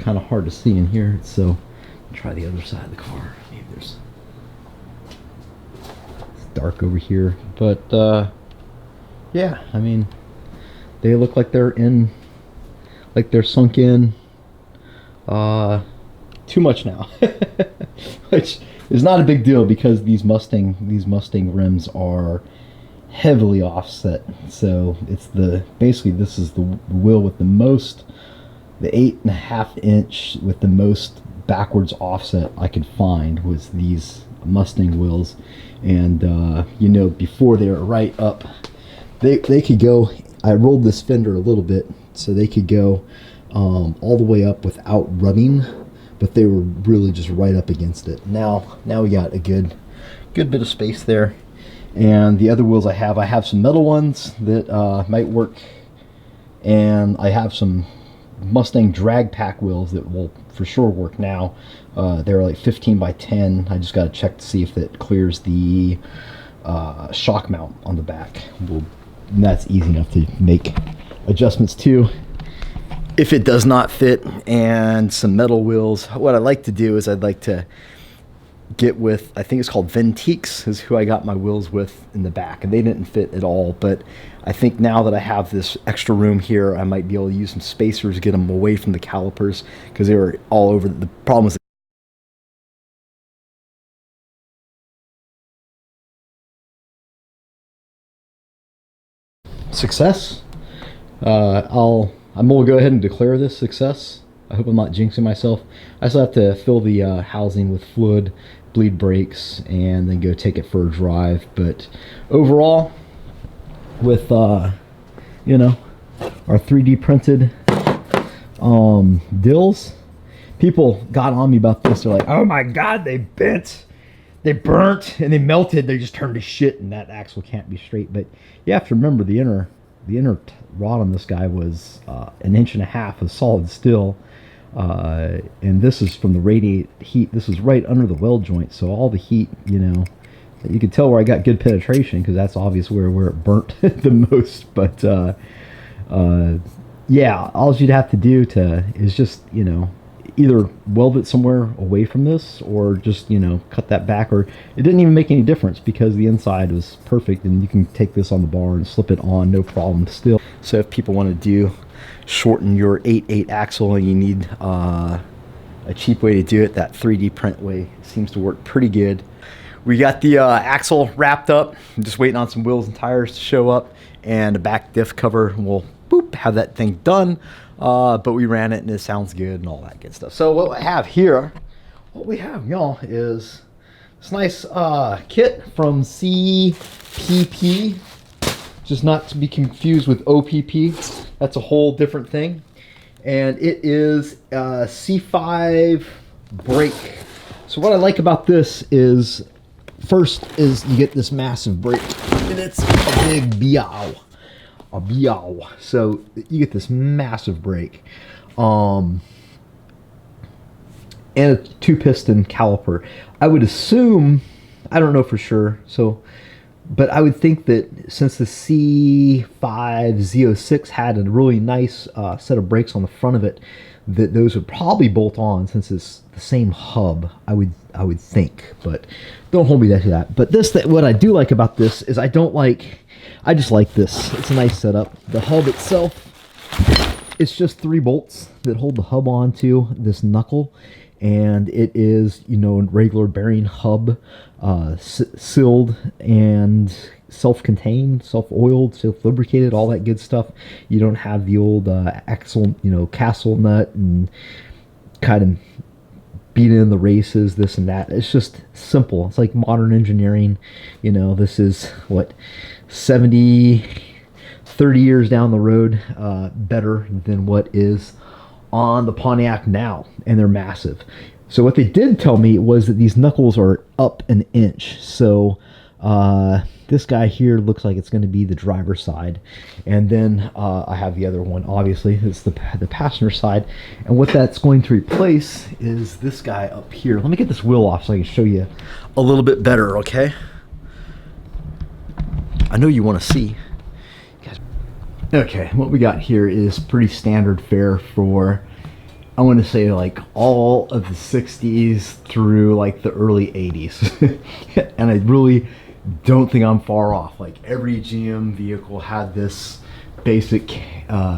kind of hard to see in here, so try the other side of the car. Maybe it's dark over here, but yeah, I mean, they look like they're sunk in too much now, which is not a big deal because these Mustang rims are heavily offset. So it's basically this is the wheel with the 8.5 inch with the most backwards offset I could find was these Mustang wheels. And you know, before they were right up, they could go, I rolled this fender a little bit so they could go all the way up without rubbing, but they were really just right up against it. Now we got a good bit of space there. And the other wheels I have some metal ones that might work, and I have some Mustang drag pack wheels that will for sure work now. They're like 15 by 10. I just got to check to see if it clears the shock mount on the back. And that's easy enough to make adjustments to if it does not fit. And some metal wheels. What I like to do is I'd like to get with, I think it's called Ventiques is who I got my wheels with in the back, and they didn't fit at all. But I think now that I have this extra room here, I might be able to use some spacers to get them away from the calipers because they were all over. The problem was success. I'm gonna go ahead and declare this success. I hope I'm not jinxing myself. I still have to fill the housing with fluid, bleed brakes, and then go take it for a drive. But overall, with you know, our 3D printed dills, people got on me about this. They're like, "Oh my God, they bent, they burnt, and they melted. They just turned to shit, and that axle can't be straight." But you have to remember the inner rod on this guy was 1.5 inches of solid steel. And this is from the radiate heat. This is right under the weld joint, so all the heat, you know, you can tell where I got good penetration because that's obvious where it burnt the most. But yeah, all you'd have to do is just, you know, either weld it somewhere away from this or just, you know, cut that back. Or it didn't even make any difference because the inside was perfect, and you can take this on the bar and slip it on, no problem still. So if people want to shorten your 8.8 axle and you need a cheap way to do it, that 3D print way seems to work pretty good. We got the axle wrapped up. I'm just waiting on some wheels and tires to show up, and a back diff cover. We'll have that thing done. But we ran it and it sounds good and all that good stuff. So what we have here, y'all, is this nice kit from CPP, just not to be confused with OPP. That's a whole different thing. And it is a C5 brake. So what I like about this is, first is you get this massive brake, and it's a big biaw. So you get this massive brake, and a 2-piston caliper. I would assume, I don't know for sure, but I would think that since the C5 Z06 had a really nice set of brakes on the front of it, that those would probably bolt on since it's the same hub. I would think, but don't hold me to that. But what I do like about this is I just like this. It's a nice setup. The hub itself, it's just 3 bolts that hold the hub onto this knuckle, and it is, you know, a regular bearing hub, sealed and self-contained, self-oiled, self-lubricated, all that good stuff. You don't have the old axle, you know, castle nut and kind of beat in the races, this and that. It's just simple. It's like modern engineering. You know, this is what, 30 years down the road, better than what is on the Pontiac now, and they're massive. So what they did tell me was that these knuckles are up 1 inch. So this guy here looks like it's going to be the driver's side, and then I have the other one. Obviously, it's the passenger side, and what that's going to replace is this guy up here. Let me get this wheel off so I can show you a little bit better. Okay. I know you want to see. Okay, what we got here is pretty standard fare for I want to say like all of the 60s through like the early 80s. And I really don't think I'm far off. Like every GM vehicle had this basic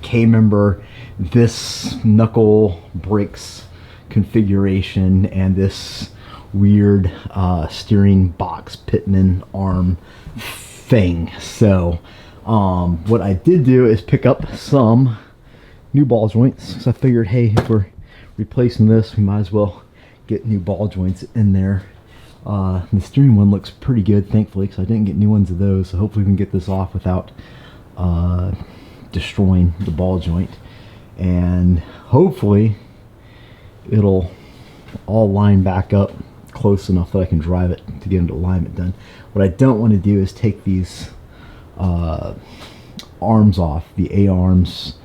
K-member, this knuckle brakes configuration, and this weird steering box pitman arm thing. So what I did do is pick up some new ball joints, because I figured, hey, if we're replacing this, we might as well get new ball joints in there. The steering one looks pretty good, thankfully, because I didn't get new ones of those, so hopefully we can get this off without destroying the ball joint. And hopefully it'll all line back up close enough that I can drive it to get into alignment done. What I don't want to do is take these arms off, the A-arms,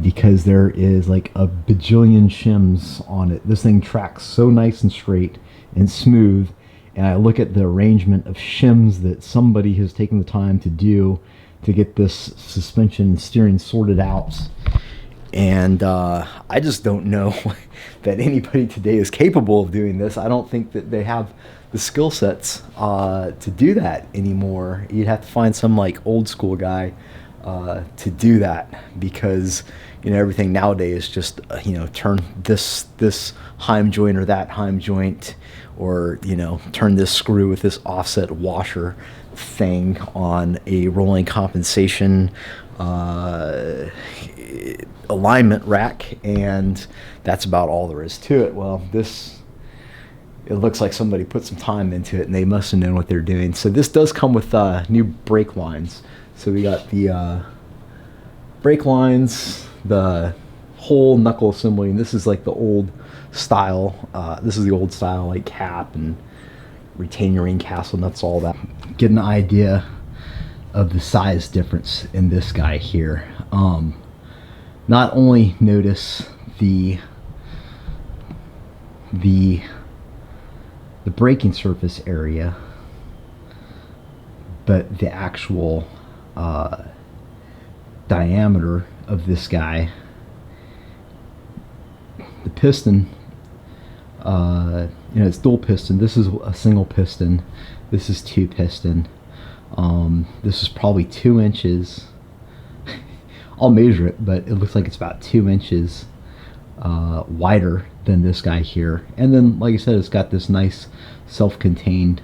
because there is like a bajillion shims on it. This thing tracks so nice and straight and smooth, and I look at the arrangement of shims that somebody has taken the time to do to get this suspension and steering sorted out, and I just don't know that anybody today is capable of doing this. I don't think that they have the skill sets to do that anymore. You'd have to find some like old school guy to do that, because you know everything nowadays is just you know, turn this heim joint or that heim joint, or you know, turn this screw with this offset washer thing on a rolling compensation alignment rack, and that's about all there is to it. Well, this, it looks like somebody put some time into it and they must have known what they're doing. So this does come with new brake lines. So we got the brake lines, the whole knuckle assembly, and this is like the old style. This is the old style, like cap and retaining ring, castle nuts, all that. Get an idea of the size difference in this guy here. Not only notice the braking surface area, but the actual diameter of this guy. The piston, you know, it's dual piston. This is a single piston. This is two piston. This is probably 2 inches. I'll measure it, but it looks like it's about 2 inches wider than this guy here. And then, like I said, it's got this nice self-contained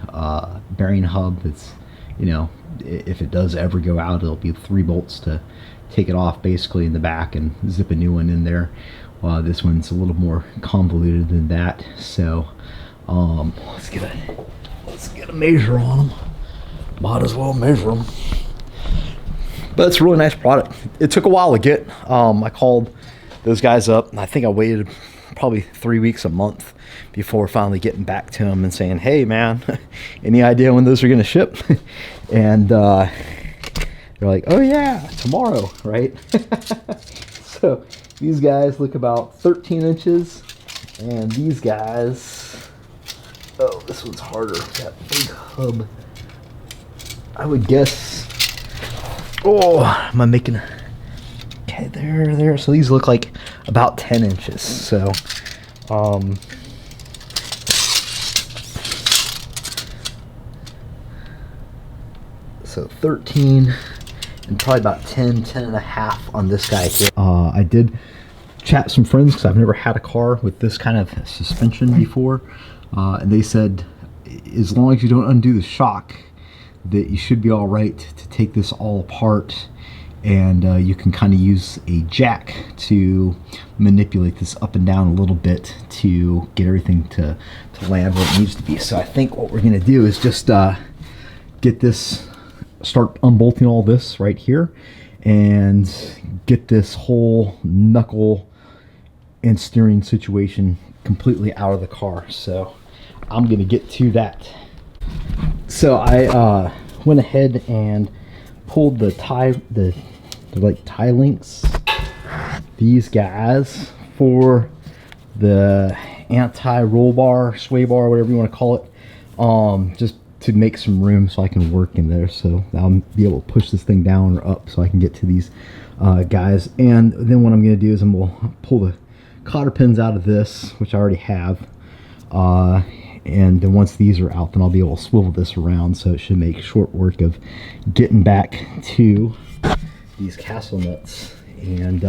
bearing hub that's, you know, if it does ever go out, it'll be 3 bolts to take it off basically in the back and zip a new one in there. This one's a little more convoluted than that. So let's get a measure on them. Might as well measure them. But it's a really nice product. It took a while to get. I called those guys up, and I think I waited probably 3 weeks, a month before finally getting back to them and saying, hey man, any idea when those are going to ship? And they're like, oh yeah, tomorrow, right? So these guys look about 13 inches, and these guys, oh, this one's harder, that big hub. I would guess, oh, am I making, okay, there. So these look like about 10 inches. So, so 13 and probably about 10 and a half on this guy here. I did chat some friends because I've never had a car with this kind of suspension before. And they said, as long as you don't undo the shock, that you should be all right to take this all apart, and you can kind of use a jack to manipulate this up and down a little bit to get everything to land where it needs to be. So I think what we're going to do is just get this, start unbolting all this right here, and get this whole knuckle and steering situation completely out of the car. So I'm going to get to that. So I went ahead and pulled the like tie links, these guys, for the anti-roll bar, sway bar, whatever you want to call it, just to make some room so I can work in there. So I'll be able to push this thing down or up so I can get to these guys. And then what I'm going to do is I'm going to pull the cotter pins out of this, which I already have. And then once these are out, then I'll be able to swivel this around, so it should make short work of getting back to these castle nuts. And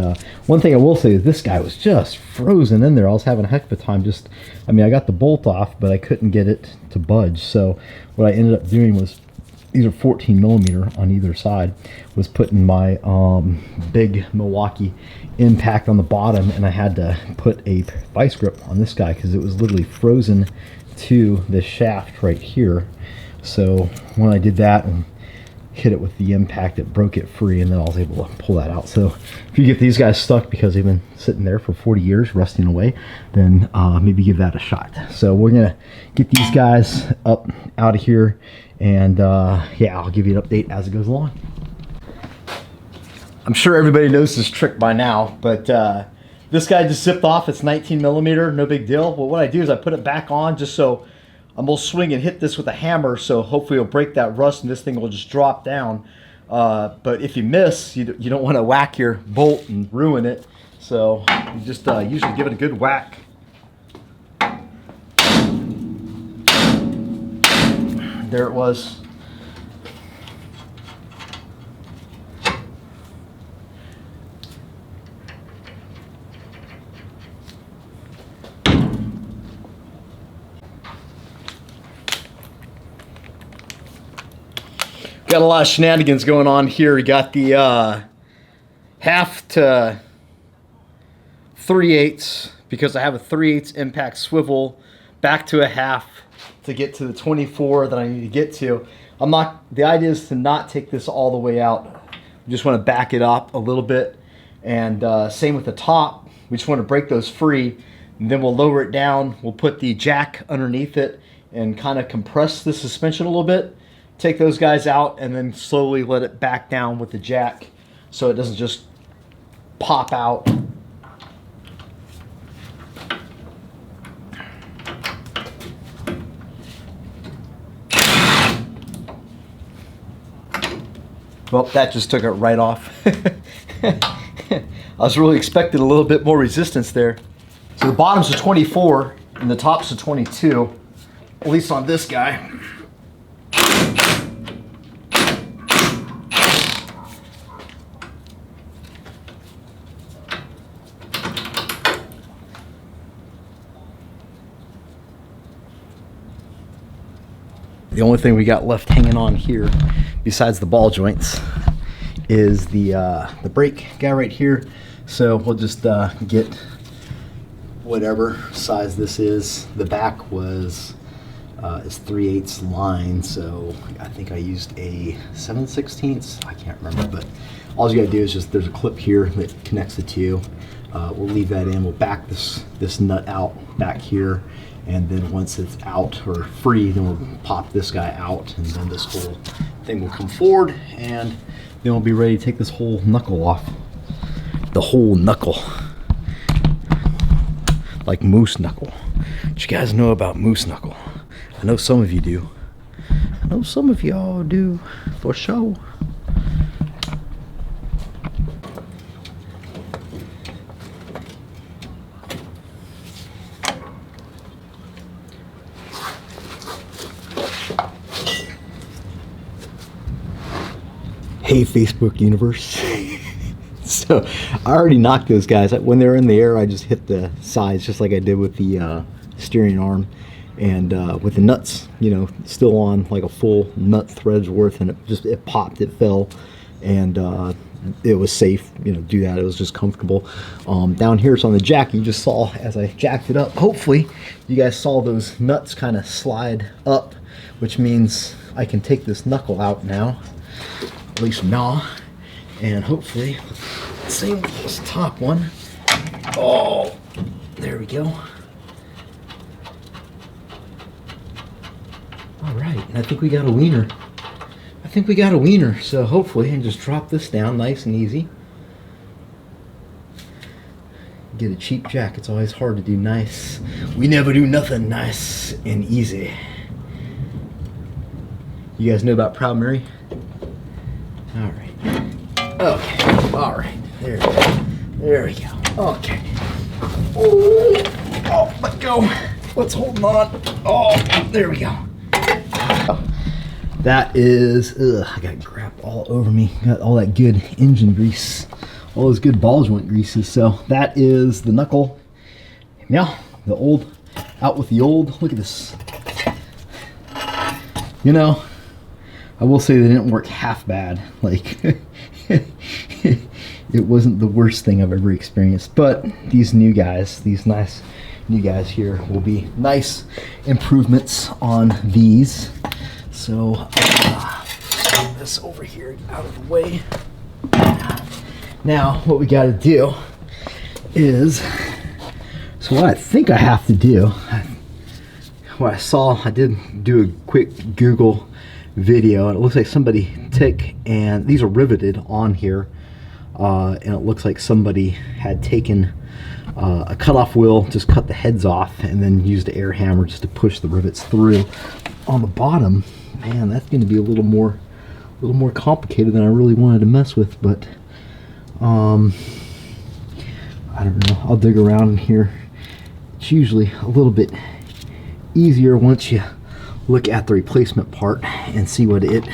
one thing I will say is this guy was just frozen in there. I was having a heck of a time I mean, I got the bolt off, but I couldn't get it to budge. So what I ended up doing was, these are 14 millimeter on either side, was putting my big Milwaukee impact on the bottom, and I had to put a vice grip on this guy because it was literally frozen to this shaft right here. So when I did that and hit it with the impact, it broke it free, and then I was able to pull that out. So if you get these guys stuck because they've been sitting there for 40 years rusting away, then maybe give that a shot. So we're gonna get these guys up out of here, and yeah, I'll give you an update as it goes along. I'm sure everybody knows this trick by now, but this guy just zipped off. It's 19 millimeter, no big deal. But what I do is I put it back on just so I'm gonna swing and hit this with a hammer, so hopefully it'll break that rust and this thing will just drop down. But if you miss, you don't want to whack your bolt and ruin it. So you just usually give it a good whack. There it was. Got a lot of shenanigans going on here. We got the 1/2 to 3/8 because I have a 3/8 impact swivel back to a 1/2 to get to the 24 that I need to get to. The idea is to not take this all the way out. We just want to back it up a little bit, and same with the top. We just want to break those free, and then we'll lower it down. We'll put the jack underneath it and kind of compress the suspension a little bit. Take those guys out and then slowly let it back down with the jack so it doesn't just pop out. Well, that just took it right off. I was really expecting a little bit more resistance there. So the bottom's a 24 and the top's a 22, at least on this guy. The only thing we got left hanging on here, besides the ball joints, is the brake guy right here. So we'll just get whatever size this is. The back was is 3/8 line, so I think I used a 7/16. I can't remember, but all you gotta do is just, there's a clip here that connects the two. We'll leave that in. We'll back this nut out back here, and then once it's out or free, then we'll pop this guy out, and then this whole thing will come forward, and then we'll be ready to take this whole knuckle off. The whole knuckle. Like moose knuckle. What you guys know about moose knuckle? I know some of you do. I know some of y'all do, for sure. Hey, Facebook universe. So I already knocked those guys. When they're in the air, I just hit the sides just like I did with the steering arm. And with the nuts, you know, still on like a full nut thread's worth, and it popped, it fell, and it was safe, you know, do that. It was just comfortable. Down here it's on the jack. You just saw as I jacked it up. Hopefully you guys saw those nuts kind of slide up, which means I can take this knuckle out now. At least now, and hopefully same with this top one. Oh, there we go. All right, and I think we got a wiener. So hopefully I can just drop this down nice and easy. Get a cheap jack. It's always hard to do nice. We never do nothing nice and easy. You guys know about Proud Mary? All right. Okay. All right. There we go. Okay. Oh, let go. What's holding on? Oh, there we go. That is, I got crap all over me. Got all that good engine grease, all those good ball joint greases. So that is the Knuckle. Yeah, the old, out with the old. Look at this. You know, I will say they didn't work half bad. Like, it wasn't the worst thing I've ever experienced. But these new guys, these nice new guys here, will be nice improvements on these. So, put this over here out of the way. Now, what we got to do is, so what I think I have to do, what I saw, I did do a quick Google video, and it looks like somebody and these are riveted on here, and it looks like somebody had taken a cutoff wheel, just cut the heads off, and then used an air hammer just to push the rivets through. On the bottom, man, that's going to be a little more complicated than I really wanted to mess with, but I don't know. I'll dig around in here. It's usually a little bit easier once you look at the replacement part and see what it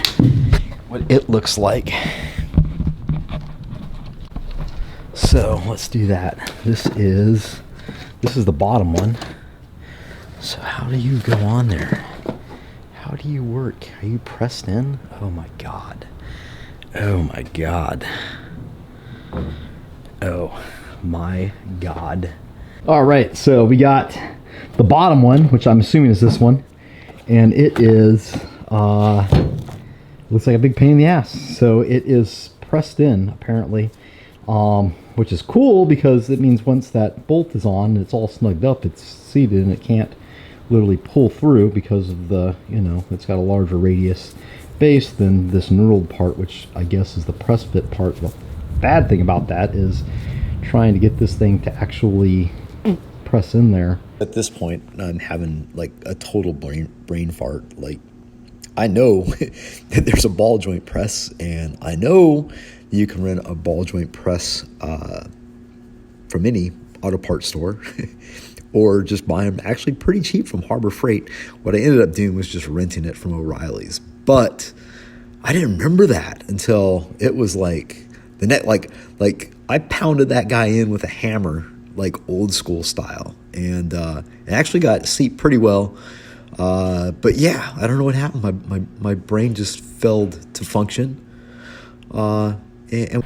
looks like. So let's do that. This is the bottom one. So how do you go on there? How do you work? Are you pressed in? Oh my god. Oh my god. Oh my god. All right, so we got the bottom one, which I'm assuming is this one, and it is looks like a big pain in the ass. So it is pressed in apparently, which is cool because it means once that bolt is on, it's all snugged up, it's seated, and it can't literally pull through because of the, you know, it's got a larger radius base than this knurled part, which I guess is the press fit part. The bad thing about that is trying to get this thing to actually press in there. At this point, I'm having like a total brain fart. Like, I know that there's a ball joint press, and I know you can rent a ball joint press from any auto parts store or just buy them actually pretty cheap from Harbor Freight. What I ended up doing was just renting it from O'Reilly's, but I didn't remember that until it was like the net, like I pounded that guy in with a hammer, like old school style, and it actually got seat pretty well. But yeah, I don't know what happened. My brain just failed to function. And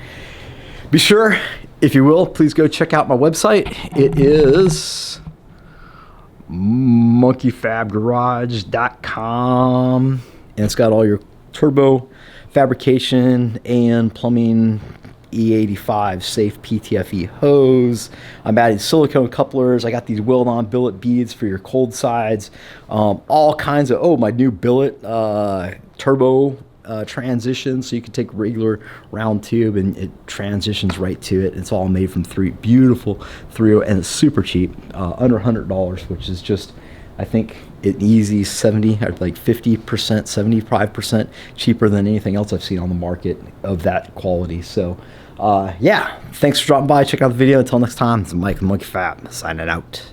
be sure, if you will, please go check out my website. It is monkeyfabgarage.com, and it's got all your turbo fabrication and plumbing, E85 safe PTFE hose. I'm adding silicone couplers. I got these weld-on billet beads for your cold sides. All kinds of, my new billet turbo transition, so you can take regular round tube and it transitions right to it. It's all made from beautiful 3.0, and it's super cheap, under $100, which is just, I think, an easy 70 or like 50%, 75% cheaper than anything else I've seen on the market of that quality. So yeah, thanks for dropping by. Check out the video. Until next time, it's Mike from Monkey Fab signing out.